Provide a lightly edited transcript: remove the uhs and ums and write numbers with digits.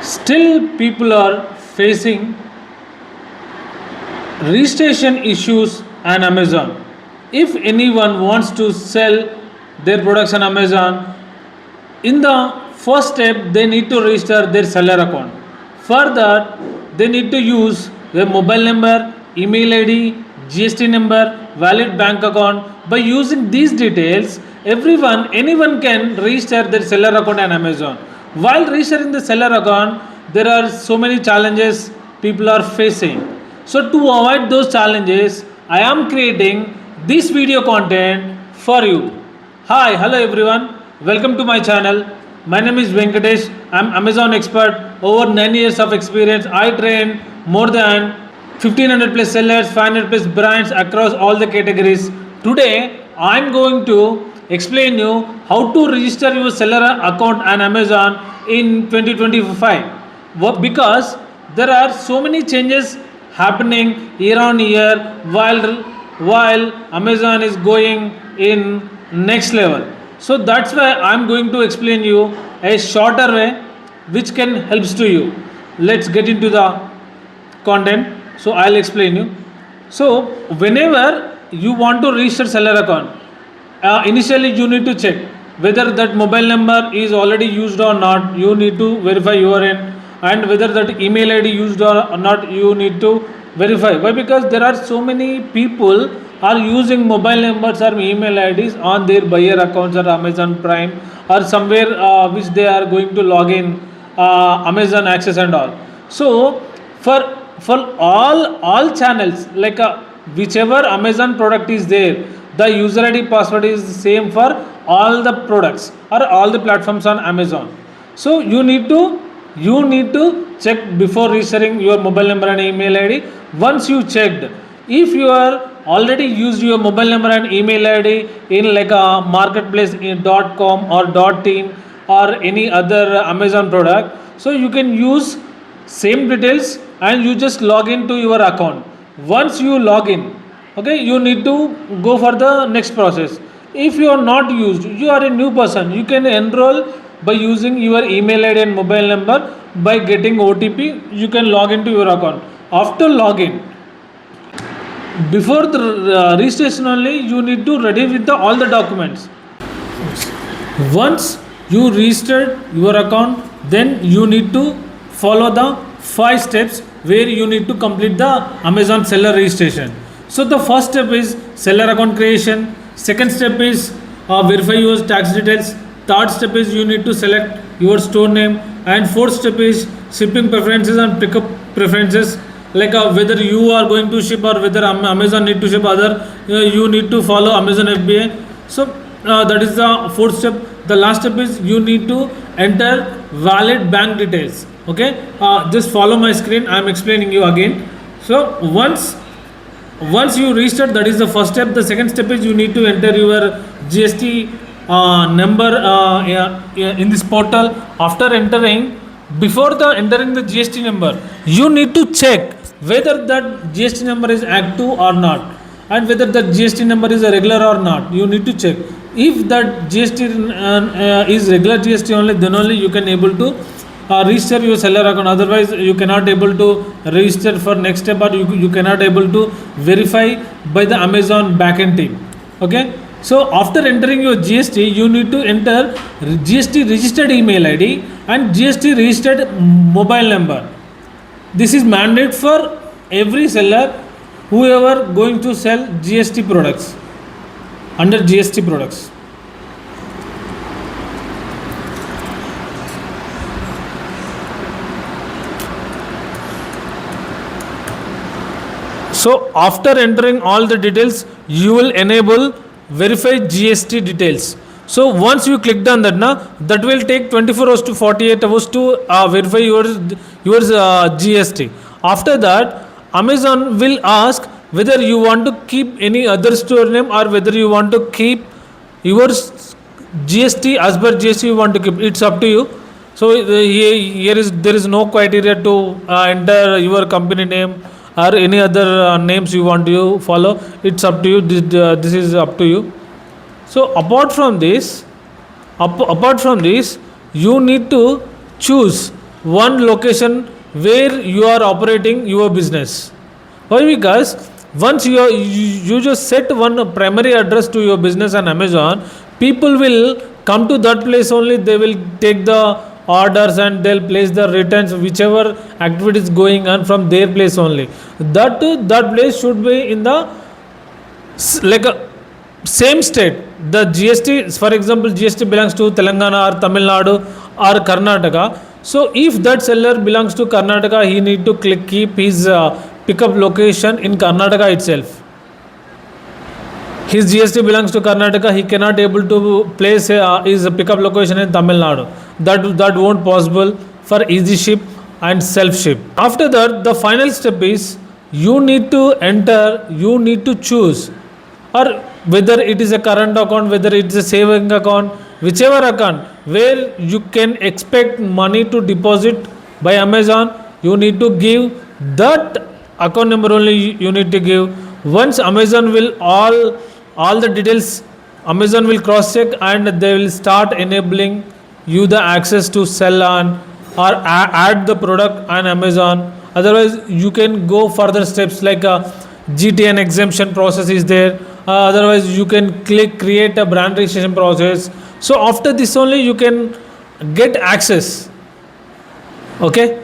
Still, people are facing registration issues on Amazon. If anyone wants to sell their products on Amazon, in the first step they need to register their seller account. For that, they need to use their mobile number, email ID, GST number, valid bank account. By using these details, anyone can register their seller account on Amazon. While registering the seller account, there are so many challenges people are facing. So to avoid those challenges, I am creating this video content for you. Hi, hello everyone. Welcome to my channel. My name is Venkatesh. I'm Amazon expert. Over 9 years of experience. I train more than 1500 plus sellers, 500 plus brands across all the categories. Today, I'm going to explain you how to register your seller account on Amazon in 2025. Because there are so many changes happening year on year while Amazon is going in next level. So that's why I'm going to explain you a shorter way which can helps to you. Let's get into the content. So I'll explain you. So whenever you want to register seller account, initially you need to check whether that mobile number is already used or not. You need to verify your end, and whether that email ID used or not, you need to verify. Why? Because there are so many people are using mobile numbers or email IDs on their buyer accounts or Amazon Prime or somewhere which they are going to log in Amazon Access and all. So for all channels, like whichever Amazon product is there, the user ID password is the same for all the products or all the platforms on Amazon. So you need to check before registering your mobile number and email ID. Once you checked, if you are already used your mobile number and email ID in like a marketplace in .com or .in or any other Amazon product, so you can use same details and you just log into your account. Once you log in, okay, you need to go for the next process. If you are not used, you are a new person, you can enroll by using your email ID and mobile number. By getting OTP, you can log into your account. After login, before the registration only, you need to ready with all the documents. Once you registered your account, then you need to follow the 5 steps where you need to complete the Amazon seller registration. So the first step is seller account creation. Second step is verify your tax details. Third step is you need to select your store name, and fourth step is shipping preferences and pickup preferences, like whether you are going to ship or whether Amazon need to ship other, you need to follow Amazon FBA. So that is the fourth step. The last step is you need to enter valid bank details. Okay, just follow my screen, I am explaining you again. So once you register, that is the first step. The second step is you need to enter your GST number in this portal. After entering, before the entering the GST number, you need to check whether that GST number is active or not, and whether that GST number is a regular or not. You need to check. If that GST is regular GST only, then only you can able to register your seller account. Otherwise, you cannot able to register for next step, or you cannot able to verify by the Amazon backend team. Okay. So after entering your GST, you need to enter GST registered email ID and GST registered mobile number. This is mandate for every seller, whoever going to sell GST products, under GST products. So after entering all the details, you will enable verify GST details. So once you click on that, that will take 24 hours to 48 hours to verify your GST. After that, Amazon will ask whether you want to keep any other store name or whether you want to keep your GST as per GST you want to keep. It's up to you. So there is no criteria to enter your company name or any other names you want to follow. It's up to you. This is up to you. So apart from this, you need to choose one location where you are operating your business. Why? Because once you just set one primary address to your business on Amazon, people will come to that place only. They will take the orders and they'll place the returns, whichever activity is going on from their place only. That place should be in the like a same state. The GST, for example, GST belongs to Telangana or Tamil Nadu or Karnataka. So if that seller belongs to Karnataka, he need to keep his pickup location in Karnataka itself. His GST belongs to Karnataka, he cannot able to place his pickup location in Tamil Nadu. That won't possible for easy ship and self ship. After that, the final step is you need to enter, you need to choose, or whether it is a current account, whether it is a saving account, whichever account where you can expect money to deposit by Amazon, you need to give that account number only. You need to give. Once Amazon will all the details, Amazon will cross check and they will start enabling you the access to sell on or add the product on Amazon. Otherwise you can go further steps like a GTN exemption process is there. Otherwise you can click create a brand registration process. So after this only you can get access. Okay.